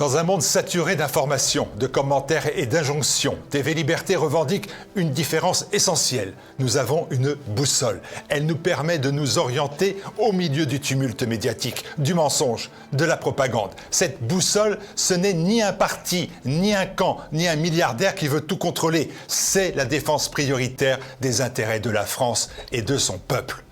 Dans un monde saturé d'informations, de commentaires et d'injonctions, TV Liberté revendique une différence essentielle. Nous avons une boussole. Elle nous permet de nous orienter au milieu du tumulte médiatique, du mensonge, de la propagande. Cette boussole, ce n'est ni un parti, ni un camp, ni un milliardaire qui veut tout contrôler. C'est la défense prioritaire des intérêts de la France et de son peuple.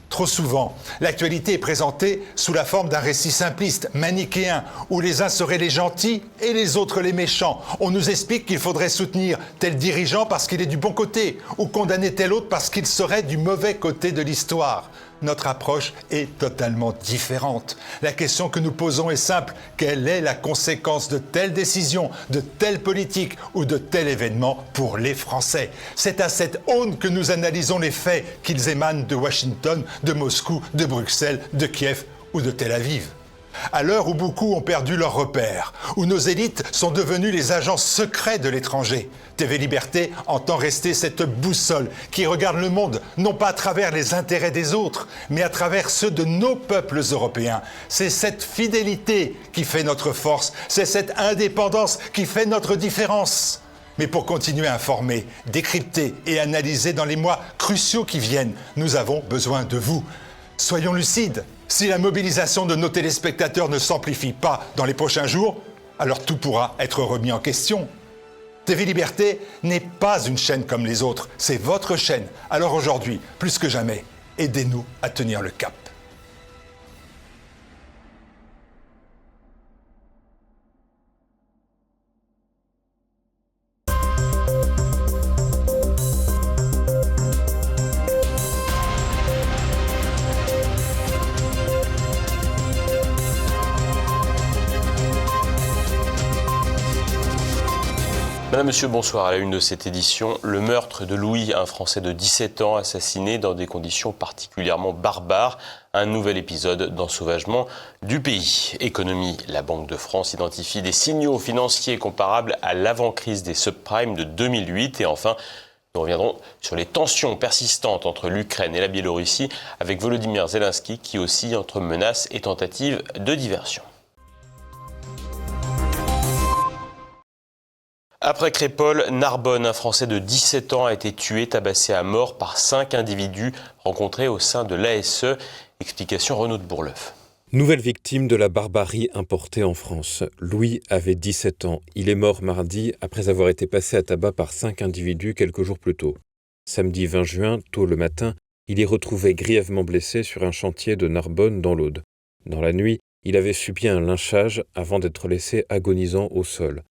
Trop souvent, l'actualité est présentée sous la forme d'un récit simpliste, manichéen, où les uns seraient les gentils et les autres les méchants. On nous explique qu'il faudrait soutenir tel dirigeant parce qu'il est du bon côté, ou condamner tel autre parce qu'il serait du mauvais côté de l'histoire. Notre approche est totalement différente. La question que nous posons est simple. Quelle est la conséquence de telle décision, de telle politique ou de tel événement pour les Français? C'est à cette aune que nous analysons les faits, qu'ils émanent de Washington, de Moscou, de Bruxelles, de Kiev ou de Tel Aviv. À l'heure où beaucoup ont perdu leurs repères, où nos élites sont devenues les agents secrets de l'étranger, TV Liberté entend rester cette boussole qui regarde le monde non pas à travers les intérêts des autres, mais à travers ceux de nos peuples européens. C'est cette fidélité qui fait notre force, c'est cette indépendance qui fait notre différence. Mais pour continuer à informer, décrypter et analyser dans les mois cruciaux qui viennent, nous avons besoin de vous. Soyons lucides. Si la mobilisation de nos téléspectateurs ne s'amplifie pas dans les prochains jours, alors tout pourra être remis en question. TV Liberté n'est pas une chaîne comme les autres, c'est votre chaîne. Alors aujourd'hui, plus que jamais, aidez-nous à tenir le cap. Madame, Monsieur, bonsoir. À la une de cette édition, le meurtre de Louis, un Français de 17 ans assassiné dans des conditions particulièrement barbares. Un nouvel épisode d'ensauvagement du pays. Économie, la Banque de France identifie des signaux financiers comparables à l'avant-crise des subprimes de 2008. Et enfin, nous reviendrons sur les tensions persistantes entre l'Ukraine et la Biélorussie avec Volodymyr Zelensky qui oscille entre menaces et tentatives de diversion. Après Crépol, Narbonne, un Français de 17 ans a été tué, tabassé à mort par 5 individus rencontrés au sein de l'ASE. Explication Renaud de Bourleuf. Nouvelle victime de la barbarie importée en France. Louis avait 17 ans. Il est mort mardi après avoir été passé à tabac par 5 individus quelques jours plus tôt. Samedi 20 juin, tôt le matin, il est retrouvé grièvement blessé sur un chantier de Narbonne dans l'Aude. Dans la nuit, il avait subi un lynchage avant d'être laissé agonisant au sol.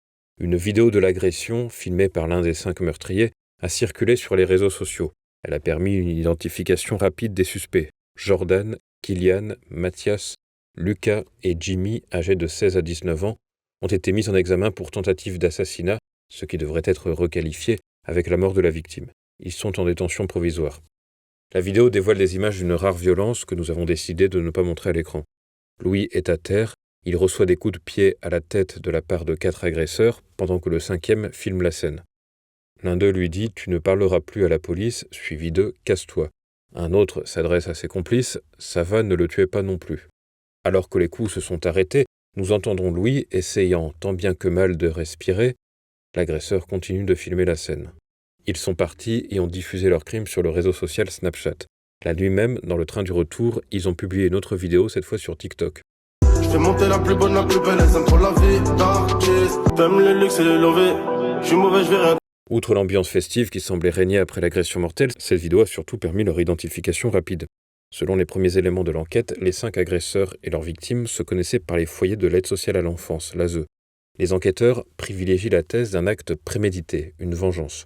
Une vidéo de l'agression, filmée par l'un des 5 meurtriers, a circulé sur les réseaux sociaux. Elle a permis une identification rapide des suspects. Jordan, Kylian, Mathias, Lucas et Jimmy, âgés de 16 à 19 ans, ont été mis en examen pour tentative d'assassinat, ce qui devrait être requalifié avec la mort de la victime. Ils sont en détention provisoire. La vidéo dévoile des images d'une rare violence que nous avons décidé de ne pas montrer à l'écran. Louis est à terre. Il reçoit des coups de pied à la tête de la part de 4 agresseurs, pendant que le 5e filme la scène. L'un d'eux lui dit « Tu ne parleras plus à la police », suivi de « Casse-toi ». Un autre s'adresse à ses complices « Ça va, ne le tuez pas non plus ». Alors que les coups se sont arrêtés, nous entendons Louis essayant tant bien que mal de respirer. L'agresseur continue de filmer la scène. Ils sont partis et ont diffusé leur crime sur le réseau social Snapchat. La nuit même, dans le train du retour, ils ont publié une autre vidéo, cette fois sur TikTok. Je fais monter la plus bonne, la plus belle, elles aiment trop la vie d'artiste. T'aimes le luxe et les lovés, je suis mauvais, je vais rien. Outre l'ambiance festive qui semblait régner après l'agression mortelle, cette vidéo a surtout permis leur identification rapide. Selon les premiers éléments de l'enquête, les 5 agresseurs et leurs victimes se connaissaient par les foyers de l'aide sociale à l'enfance, l'ASE. Les enquêteurs privilégient la thèse d'un acte prémédité, une vengeance.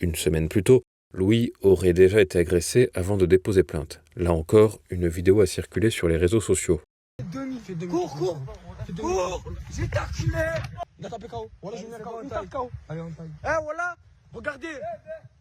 Une semaine plus tôt, Louis aurait déjà été agressé avant de déposer plainte. Là encore, une vidéo a circulé sur les réseaux sociaux. Cours, j'ai tartiné. Il a tapé KO. Voilà, je viens KO. Il tape KO. Allez, on taille. Voilà, regardez,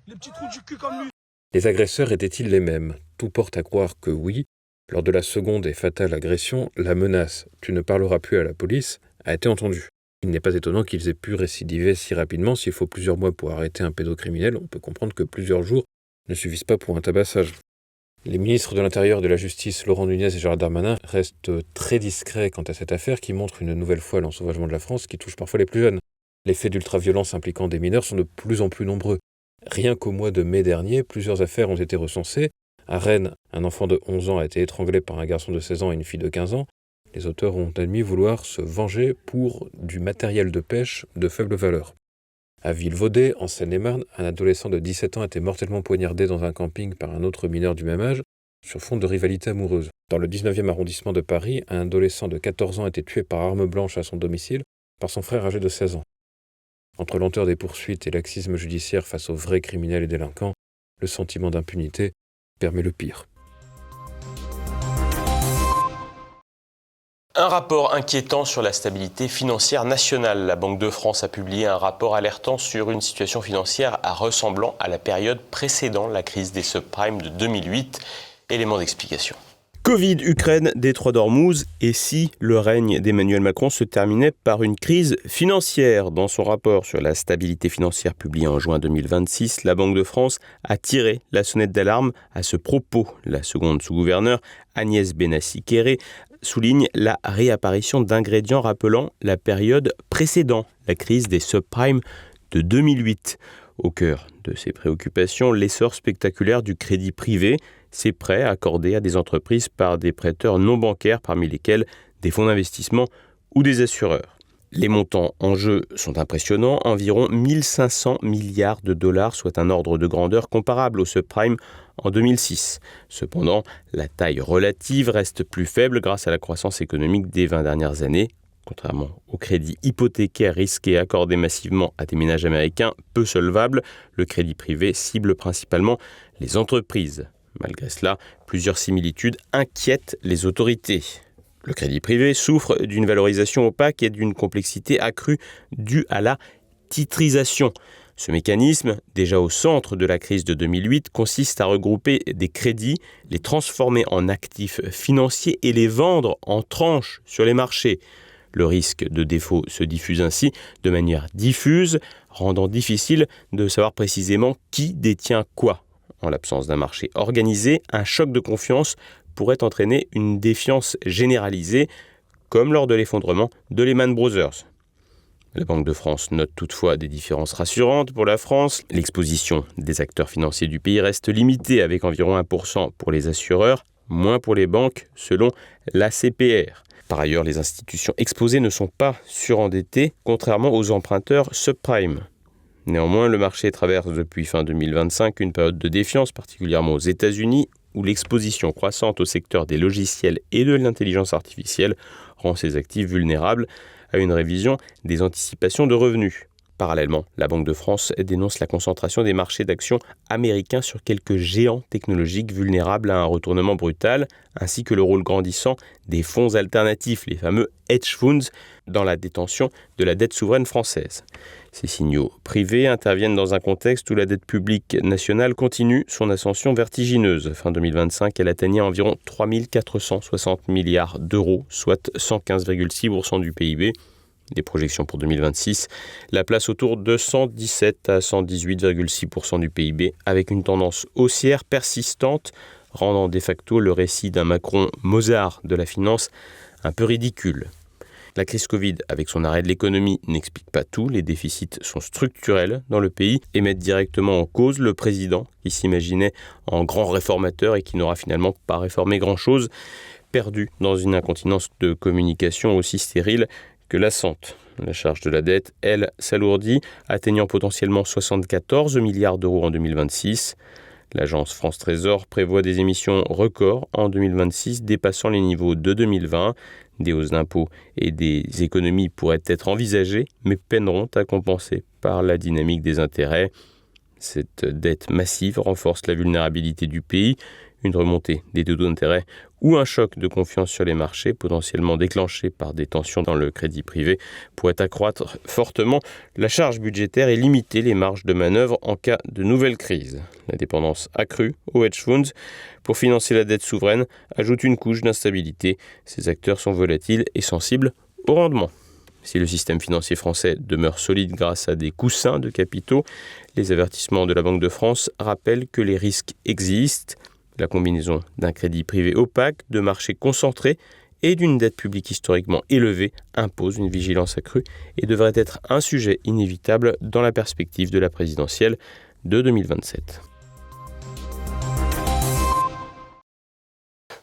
les petits trous du cul comme lui. Les agresseurs étaient-ils les mêmes? Tout porte à croire que oui. Lors de la seconde et fatale agression, la menace « Tu ne parleras plus à la police » a été entendue. Il n'est pas étonnant qu'ils aient pu récidiver si rapidement. S'il faut plusieurs mois pour arrêter un pédocriminel, on peut comprendre que plusieurs jours ne suffisent pas pour un tabassage. Les ministres de l'Intérieur et de la Justice, Laurent Nunez et Gérald Darmanin, restent très discrets quant à cette affaire qui montre une nouvelle fois l'ensauvagement de la France qui touche parfois les plus jeunes. Les faits d'ultraviolence impliquant des mineurs sont de plus en plus nombreux. Rien qu'au mois de mai dernier, plusieurs affaires ont été recensées. À Rennes, un enfant de 11 ans a été étranglé par un garçon de 16 ans et une fille de 15 ans. Les auteurs ont admis vouloir se venger pour du matériel de pêche de faible valeur. À Vilvoday, en Seine-et-Marne, un adolescent de 17 ans a été mortellement poignardé dans un camping par un autre mineur du même âge, sur fond de rivalité amoureuse. Dans le 19e arrondissement de Paris, un adolescent de 14 ans a été tué par arme blanche à son domicile par son frère âgé de 16 ans. Entre lenteur des poursuites et laxisme judiciaire face aux vrais criminels et délinquants, le sentiment d'impunité permet le pire. Un rapport inquiétant sur la stabilité financière nationale. La Banque de France a publié un rapport alertant sur une situation financière ressemblant à la période précédant la crise des subprimes de 2008. Élément d'explication. Covid, Ukraine, Détroit d'Ormuz, et si le règne d'Emmanuel Macron se terminait par une crise financière? Dans son rapport sur la stabilité financière publié en juin 2026, la Banque de France a tiré la sonnette d'alarme à ce propos. La seconde sous-gouverneure, Agnès Benassi-Kéré, souligne la réapparition d'ingrédients rappelant la période précédant la crise des subprimes de 2008. Au cœur de ces préoccupations, l'essor spectaculaire du crédit privé, ces prêts accordés à des entreprises par des prêteurs non bancaires, parmi lesquels des fonds d'investissement ou des assureurs. Les montants en jeu sont impressionnants, environ 1500 milliards de dollars, soit un ordre de grandeur comparable au subprime en 2006. Cependant, la taille relative reste plus faible grâce à la croissance économique des 20 dernières années. Contrairement au crédit hypothécaire risqué accordé massivement à des ménages américains peu solvables, le crédit privé cible principalement les entreprises. Malgré cela, plusieurs similitudes inquiètent les autorités. Le crédit privé souffre d'une valorisation opaque et d'une complexité accrue due à la titrisation. Ce mécanisme, déjà au centre de la crise de 2008, consiste à regrouper des crédits, les transformer en actifs financiers et les vendre en tranches sur les marchés. Le risque de défaut se diffuse ainsi de manière diffuse, rendant difficile de savoir précisément qui détient quoi. En l'absence d'un marché organisé, un choc de confiance pourrait entraîner une défiance généralisée, comme lors de l'effondrement de Lehman Brothers. La Banque de France note toutefois des différences rassurantes pour la France. L'exposition des acteurs financiers du pays reste limitée, avec environ 1% pour les assureurs, moins pour les banques, selon l'ACPR. Par ailleurs, les institutions exposées ne sont pas surendettées, contrairement aux emprunteurs subprime. Néanmoins, le marché traverse depuis fin 2025 une période de défiance, particulièrement aux États-Unis, où l'exposition croissante au secteur des logiciels et de l'intelligence artificielle rend ces actifs vulnérables à une révision des anticipations de revenus. Parallèlement, la Banque de France dénonce la concentration des marchés d'actions américains sur quelques géants technologiques vulnérables à un retournement brutal, ainsi que le rôle grandissant des fonds alternatifs, les fameux hedge funds, dans la détention de la dette souveraine française. Ces signaux privés interviennent dans un contexte où la dette publique nationale continue son ascension vertigineuse. Fin 2025, elle atteignait environ 3 460 milliards d'euros, soit 115,6% du PIB. Les projections pour 2026 la place autour de 117 à 118,6% du PIB, avec une tendance haussière persistante, rendant de facto le récit d'un Macron Mozart de la finance un peu ridicule. La crise Covid, avec son arrêt de l'économie, n'explique pas tout. Les déficits sont structurels dans le pays et mettent directement en cause le président qui s'imaginait en grand réformateur et qui n'aura finalement pas réformé grand-chose, perdu dans une incontinence de communication aussi stérile que lassante. La charge de la dette, elle, s'alourdit, atteignant potentiellement 74 milliards d'euros en 2026. L'agence France Trésor prévoit des émissions records en 2026, dépassant les niveaux de 2020. Des hausses d'impôts et des économies pourraient être envisagées, mais peineront à compenser par la dynamique des intérêts. Cette dette massive renforce la vulnérabilité du pays. Une remontée des taux d'intérêt ou un choc de confiance sur les marchés, potentiellement déclenché par des tensions dans le crédit privé, pourrait accroître fortement la charge budgétaire et limiter les marges de manœuvre en cas de nouvelle crise. La dépendance accrue aux hedge funds pour financer la dette souveraine ajoute une couche d'instabilité. Ces acteurs sont volatiles et sensibles au rendement. Si le système financier français demeure solide grâce à des coussins de capitaux, les avertissements de la Banque de France rappellent que les risques existent. La combinaison d'un crédit privé opaque, de marchés concentrés et d'une dette publique historiquement élevée impose une vigilance accrue et devrait être un sujet inévitable dans la perspective de la présidentielle de 2027.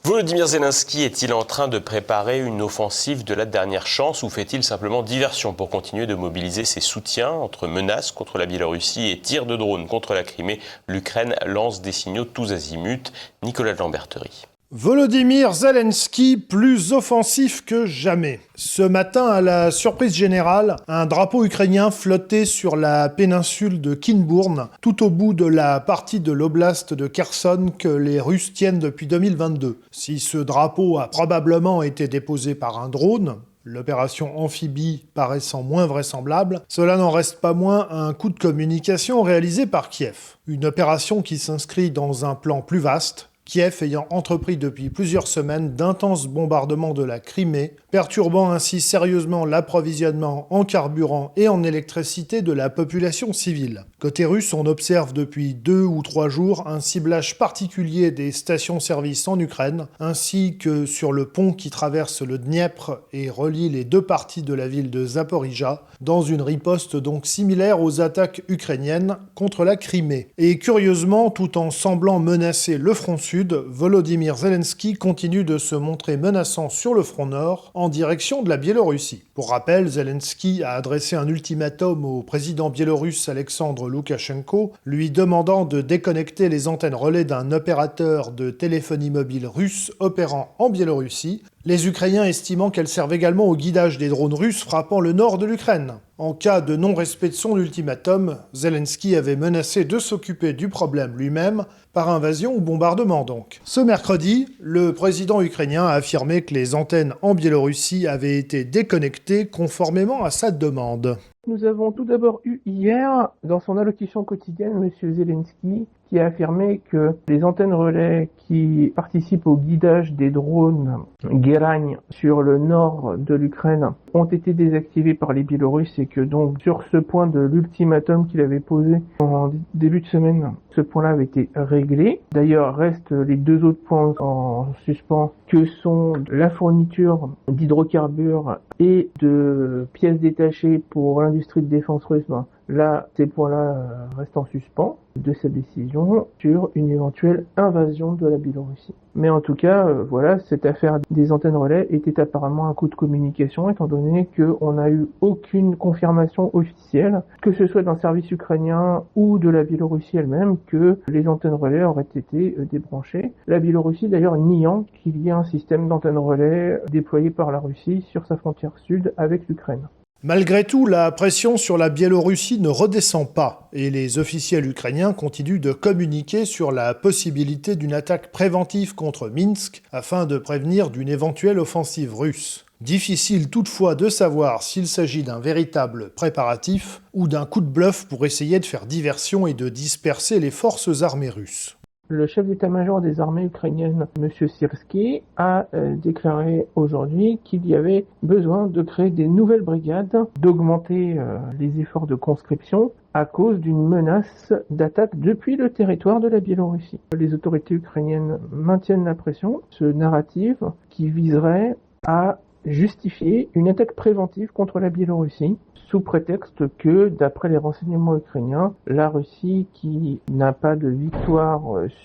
Volodymyr Zelensky est-il en train de préparer une offensive de la dernière chance ou fait-il simplement diversion pour continuer de mobiliser ses soutiens entre menaces contre la Biélorussie et tirs de drones contre la Crimée? L'Ukraine lance des signaux tous azimuts. Nicolas Lamberterie. Volodymyr Zelensky plus offensif que jamais. Ce matin, à la surprise générale, un drapeau ukrainien flottait sur la péninsule de Kinbourne, tout au bout de la partie de l'oblast de Kherson que les Russes tiennent depuis 2022. Si ce drapeau a probablement été déposé par un drone, l'opération amphibie paraissant moins vraisemblable, cela n'en reste pas moins un coup de communication réalisé par Kiev. Une opération qui s'inscrit dans un plan plus vaste, Kiev ayant entrepris depuis plusieurs semaines d'intenses bombardements de la Crimée, perturbant ainsi sérieusement l'approvisionnement en carburant et en électricité de la population civile. Côté russe, on observe depuis 2 ou 3 jours un ciblage particulier des stations-service en Ukraine, ainsi que sur le pont qui traverse le Dniepr et relie les deux parties de la ville de Zaporijia, dans une riposte donc similaire aux attaques ukrainiennes contre la Crimée. Et curieusement, tout en semblant menacer le front sud, Volodymyr Zelensky continue de se montrer menaçant sur le front nord, en direction de la Biélorussie. Pour rappel, Zelensky a adressé un ultimatum au président biélorusse Alexandre Loukachenko, lui demandant de déconnecter les antennes relais d'un opérateur de téléphonie mobile russe opérant en Biélorussie, les Ukrainiens estimant qu'elles servent également au guidage des drones russes frappant le nord de l'Ukraine. En cas de non-respect de son ultimatum, Zelensky avait menacé de s'occuper du problème lui-même, par invasion ou bombardement donc. Ce mercredi, le président ukrainien a affirmé que les antennes en Biélorussie avaient été déconnectées conformément à sa demande. Nous avons tout d'abord eu hier, dans son allocution quotidienne, M. Zelensky, qui a affirmé que les antennes relais qui participent au guidage des drones Guéragne sur le nord de l'Ukraine ont été désactivées par les Biélorusses et que donc sur ce point de l'ultimatum qu'il avait posé en début de semaine, ce point-là avait été réglé. D'ailleurs, restent les deux autres points en suspens que sont la fourniture d'hydrocarbures et de pièces détachées pour l'industrie de défense russe. Là, ces points-là restent en suspens de sa décision sur une éventuelle invasion de la Biélorussie. Mais en tout cas, voilà, cette affaire des antennes relais était apparemment un coup de communication, étant donné qu'on n'a eu aucune confirmation officielle, que ce soit d'un service ukrainien ou de la Biélorussie elle-même, que les antennes relais auraient été débranchées. La Biélorussie d'ailleurs niant qu'il y ait un système d'antennes relais déployé par la Russie sur sa frontière sud avec l'Ukraine. Malgré tout, la pression sur la Biélorussie ne redescend pas et les officiels ukrainiens continuent de communiquer sur la possibilité d'une attaque préventive contre Minsk afin de prévenir d'une éventuelle offensive russe. Difficile toutefois de savoir s'il s'agit d'un véritable préparatif ou d'un coup de bluff pour essayer de faire diversion et de disperser les forces armées russes. Le chef d'état-major des armées ukrainiennes, M. Syrski, a déclaré aujourd'hui qu'il y avait besoin de créer des nouvelles brigades, d'augmenter les efforts de conscription à cause d'une menace d'attaque depuis le territoire de la Biélorussie. Les autorités ukrainiennes maintiennent la pression, ce narratif qui viserait à justifier une attaque préventive contre la Biélorussie, sous prétexte que, d'après les renseignements ukrainiens, la Russie, qui n'a pas de victoire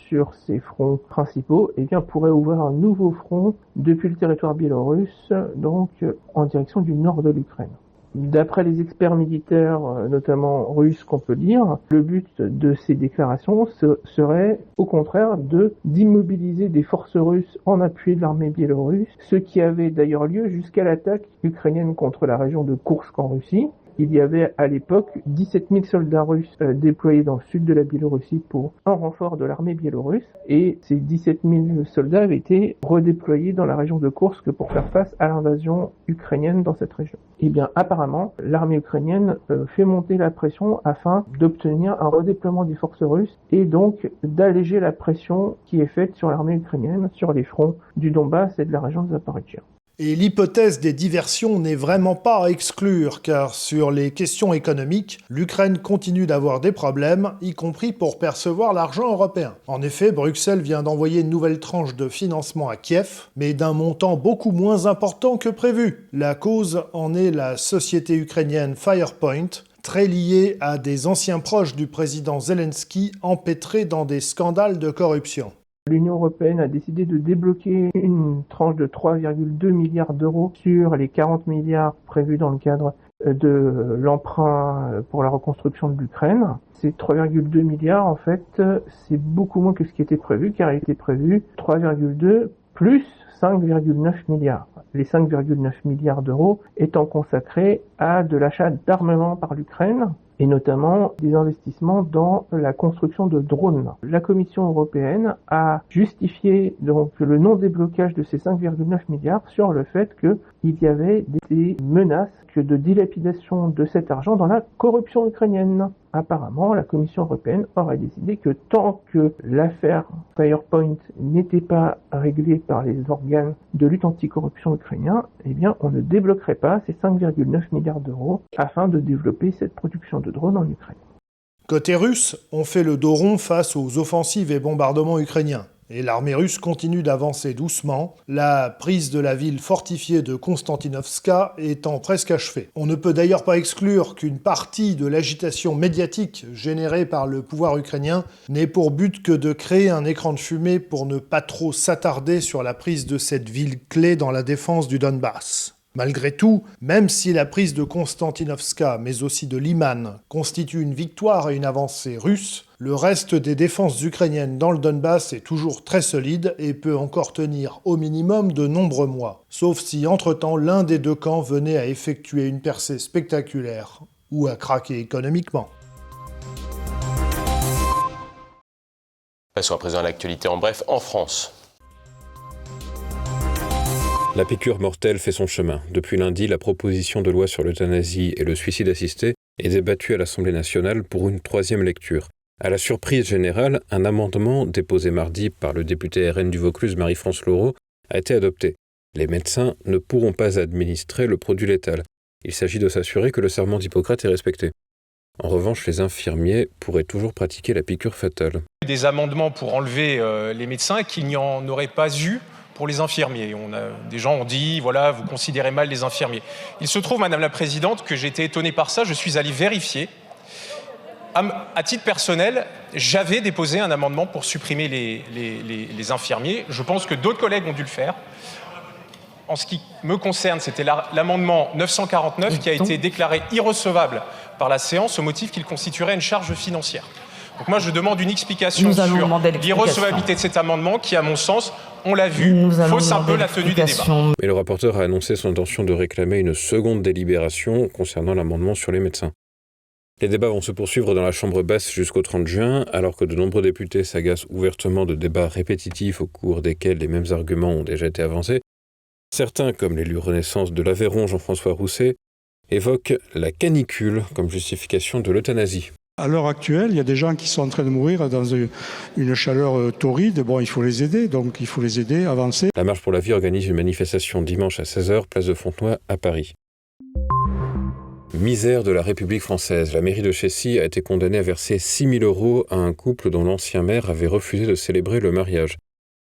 sur ses fronts principaux, pourrait ouvrir un nouveau front depuis le territoire biélorusse, donc en direction du nord de l'Ukraine. D'après les experts militaires, notamment russes qu'on peut lire, le but de ces déclarations serait au contraire d'immobiliser des forces russes en appui de l'armée biélorusse, ce qui avait d'ailleurs lieu jusqu'à l'attaque ukrainienne contre la région de Koursk en Russie. Il y avait à l'époque 17 000 soldats russes déployés dans le sud de la Biélorussie pour un renfort de l'armée biélorusse, et ces 17 000 soldats avaient été redéployés dans la région de Koursk pour faire face à l'invasion ukrainienne dans cette région. Apparemment, l'armée ukrainienne fait monter la pression afin d'obtenir un redéploiement des forces russes et donc d'alléger la pression qui est faite sur l'armée ukrainienne sur les fronts du Donbass et de la région de Zaporijia. Et l'hypothèse des diversions n'est vraiment pas à exclure, car sur les questions économiques, l'Ukraine continue d'avoir des problèmes, y compris pour percevoir l'argent européen. En effet, Bruxelles vient d'envoyer une nouvelle tranche de financement à Kiev, mais d'un montant beaucoup moins important que prévu. La cause en est la société ukrainienne Firepoint, très liée à des anciens proches du président Zelensky empêtrés dans des scandales de corruption. L'Union européenne a décidé de débloquer une tranche de 3,2 milliards d'euros sur les 40 milliards prévus dans le cadre de l'emprunt pour la reconstruction de l'Ukraine. Ces 3,2 milliards, en fait, c'est beaucoup moins que ce qui était prévu, car il était prévu 3,2 plus 5,9 milliards. Les 5,9 milliards d'euros étant consacrés à de l'achat d'armement par l'Ukraine, et notamment des investissements dans la construction de drones. La Commission européenne a justifié donc le non-déblocage de ces 5,9 milliards sur le fait qu'il y avait des menaces de dilapidation de cet argent dans la corruption ukrainienne. Apparemment, la Commission européenne aurait décidé que tant que l'affaire Firepoint n'était pas réglée par les organes de lutte anticorruption ukrainiens, eh bien, on ne débloquerait pas ces 5,9 milliards d'euros afin de développer cette production de drones en Ukraine. Côté russe, on fait le dos rond face aux offensives et bombardements ukrainiens. Et l'armée russe continue d'avancer doucement, la prise de la ville fortifiée de Konstantinovka étant presque achevée. On ne peut d'ailleurs pas exclure qu'une partie de l'agitation médiatique générée par le pouvoir ukrainien n'ait pour but que de créer un écran de fumée pour ne pas trop s'attarder sur la prise de cette ville clé dans la défense du Donbass. Malgré tout, même si la prise de Konstantinovka, mais aussi de Liman, constitue une victoire et une avancée russe, le reste des défenses ukrainiennes dans le Donbass est toujours très solide et peut encore tenir au minimum de nombreux mois. Sauf si, entre-temps, l'un des deux camps venait à effectuer une percée spectaculaire ou à craquer économiquement. Passons à présent à l'actualité en bref en France. La piqûre mortelle fait son chemin. Depuis lundi, la proposition de loi sur l'euthanasie et le suicide assisté est débattue à l'Assemblée nationale pour une troisième lecture. À la surprise générale, un amendement déposé mardi par le député RN du Vaucluse Marie-France Laureau a été adopté. Les médecins ne pourront pas administrer le produit létal. Il s'agit de s'assurer que le serment d'Hippocrate est respecté. En revanche, les infirmiers pourraient toujours pratiquer la piqûre fatale. Des amendements pour enlever les médecins qu'il n'y en aurait pas eu pour les infirmiers. Des gens ont dit, voilà, vous considérez mal les infirmiers. Il se trouve, Madame la Présidente, que j'ai été étonné par ça. Je suis allé vérifier. À titre personnel, j'avais déposé un amendement pour supprimer les infirmiers. Je pense que d'autres collègues ont dû le faire. En ce qui me concerne, c'était l'amendement 949 qui a été déclaré irrecevable par la séance au motif qu'il constituerait une charge financière. Donc moi, je demande une explication sur l'irrecevabilité de cet amendement qui, à mon sens, on l'a vu, fausse un peu la tenue des débats. Mais le rapporteur a annoncé son intention de réclamer une seconde délibération concernant l'amendement sur les médecins. Les débats vont se poursuivre dans la Chambre basse jusqu'au 30 juin, alors que de nombreux députés s'agacent ouvertement de débats répétitifs au cours desquels les mêmes arguments ont déjà été avancés. Certains, comme l'élu Renaissance de l'Aveyron Jean-François Rousset, évoquent la canicule comme justification de l'euthanasie. À l'heure actuelle, il y a des gens qui sont en train de mourir dans une chaleur torride. Bon, il faut les aider, donc il faut les aider, avancer. La Marche pour la vie organise une manifestation dimanche à 16h, place de Fontenoy, à Paris. Misère de la République française. La mairie de Chessy a été condamnée à verser 6 000 € à un couple dont l'ancien maire avait refusé de célébrer le mariage.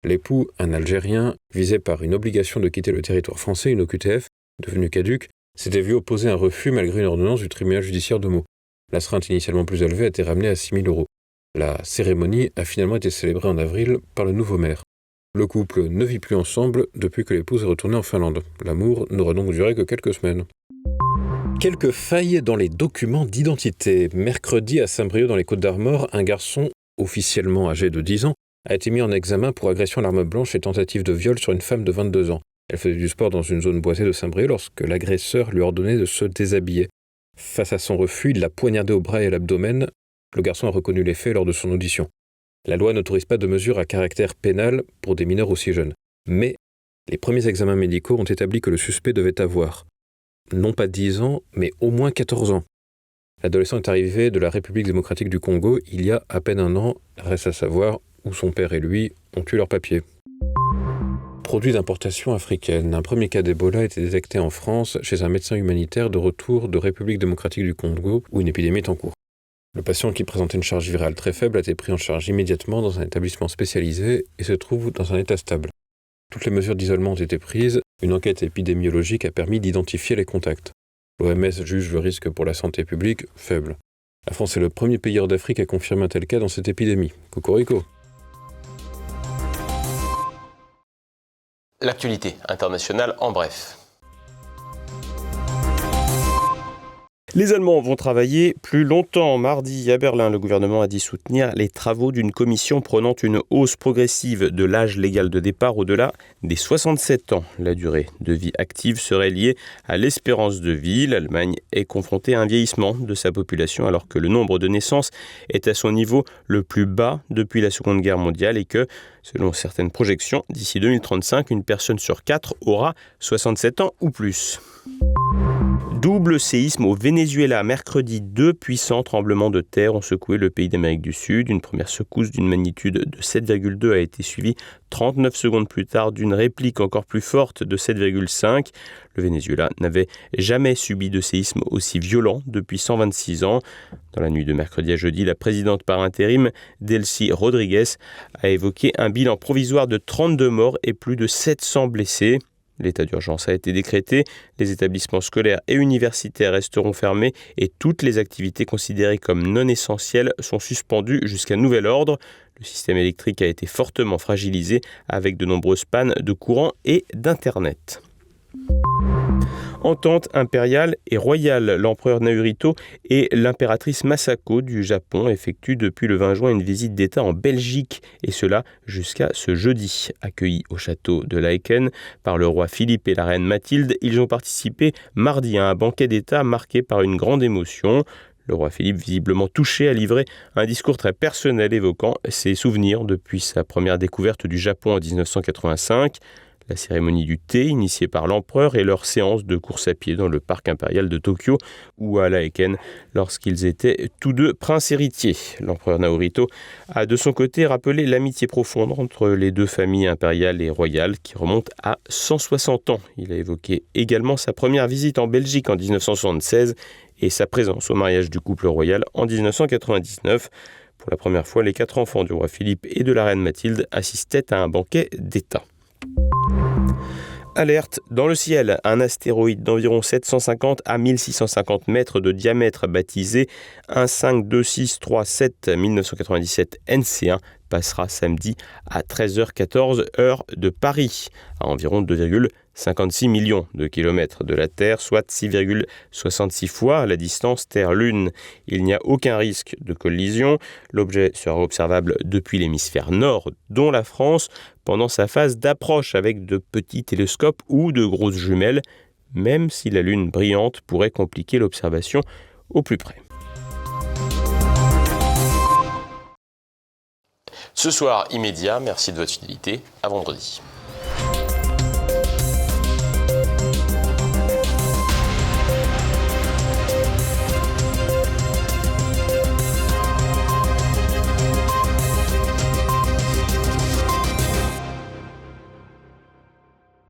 L'époux, un Algérien, visé par une obligation de quitter le territoire français, une OQTF, devenue caduque, s'était vu opposer un refus malgré une ordonnance du tribunal judiciaire de Meaux. L'astreinte initialement plus élevée a été ramenée à 6 000 €. La cérémonie a finalement été célébrée en avril par le nouveau maire. Le couple ne vit plus ensemble depuis que l'épouse est retournée en Finlande. L'amour n'aura donc duré que quelques semaines. Quelques failles dans les documents d'identité. Mercredi, à Saint-Brieuc, dans les Côtes-d'Armor, un garçon, officiellement âgé de 10 ans, a été mis en examen pour agression à l'arme blanche et tentative de viol sur une femme de 22 ans. Elle faisait du sport dans une zone boisée de Saint-Brieuc lorsque l'agresseur lui ordonnait de se déshabiller. Face à son refus, il l'a poignardé au bras et à l'abdomen. Le garçon a reconnu les faits lors de son audition. La loi n'autorise pas de mesure à caractère pénal pour des mineurs aussi jeunes. Mais les premiers examens médicaux ont établi que le suspect devait avoir, non pas 10 ans, mais au moins 14 ans. L'adolescent est arrivé de la République démocratique du Congo il y a à peine un an. Reste à savoir où son père et lui ont eu leurs papiers. Produit d'importation africaine, un premier cas d'Ebola a été détecté en France chez un médecin humanitaire de retour de République démocratique du Congo où une épidémie est en cours. Le patient qui présentait une charge virale très faible a été pris en charge immédiatement dans un établissement spécialisé et se trouve dans un état stable. Toutes les mesures d'isolement ont été prises, une enquête épidémiologique a permis d'identifier les contacts. L'OMS juge le risque pour la santé publique faible. La France est le premier pays hors d'Afrique à confirmer un tel cas dans cette épidémie. Cocorico. L'actualité internationale en bref. Les Allemands vont travailler plus longtemps. Mardi, à Berlin, le gouvernement a dit soutenir les travaux d'une commission prônant une hausse progressive de l'âge légal de départ au-delà des 67 ans. La durée de vie active serait liée à l'espérance de vie. L'Allemagne est confrontée à un vieillissement de sa population alors que le nombre de naissances est à son niveau le plus bas depuis la Seconde Guerre mondiale et que, selon certaines projections, d'ici 2035, une personne sur 4 aura 67 ans ou plus. Double séisme au Venezuela. Mercredi, 2 puissants tremblements de terre ont secoué le pays d'Amérique du Sud. Une première secousse d'une magnitude de 7,2 a été suivie 39 secondes plus tard d'une réplique encore plus forte de 7,5. Le Venezuela n'avait jamais subi de séisme aussi violent depuis 126 ans. Dans la nuit de mercredi à jeudi, la présidente par intérim, Delcy Rodriguez, a évoqué un bilan provisoire de 32 morts et plus de 700 blessés. L'état d'urgence a été décrété, les établissements scolaires et universitaires resteront fermés et toutes les activités considérées comme non essentielles sont suspendues jusqu'à nouvel ordre. Le système électrique a été fortement fragilisé avec de nombreuses pannes de courant et d'Internet. Entente impériale et royale. L'empereur Naruhito et l'impératrice Masako du Japon effectuent depuis le 20 juin une visite d'État en Belgique, et cela jusqu'à ce jeudi. Accueillis au château de Laeken par le roi Philippe et la reine Mathilde, ils ont participé mardi à un banquet d'État marqué par une grande émotion. Le roi Philippe, visiblement touché, a livré un discours très personnel évoquant ses souvenirs depuis sa première découverte du Japon en 1985. La cérémonie du thé, initiée par l'empereur, et leur séance de course à pied dans le parc impérial de Tokyo ou à Laeken lorsqu'ils étaient tous deux princes héritiers. L'empereur Naruhito a de son côté rappelé l'amitié profonde entre les deux familles impériales et royales qui remonte à 160 ans. Il a évoqué également sa première visite en Belgique en 1976 et sa présence au mariage du couple royal en 1999. Pour la première fois, les 4 enfants du roi Philippe et de la reine Mathilde assistaient à un banquet d'État. Alerte dans le ciel, un astéroïde d'environ 750 à 1650 mètres de diamètre baptisé 152637 1997 NC1 passera samedi à 13h14 heure de Paris, à environ 2,56 millions de kilomètres de la Terre, soit 6,66 fois la distance Terre-Lune. Il n'y a aucun risque de collision. L'objet sera observable depuis l'hémisphère nord, dont la France, pendant sa phase d'approche avec de petits télescopes ou de grosses jumelles, même si la Lune brillante pourrait compliquer l'observation au plus près. Ce soir immédiat, merci de votre fidélité. À vendredi.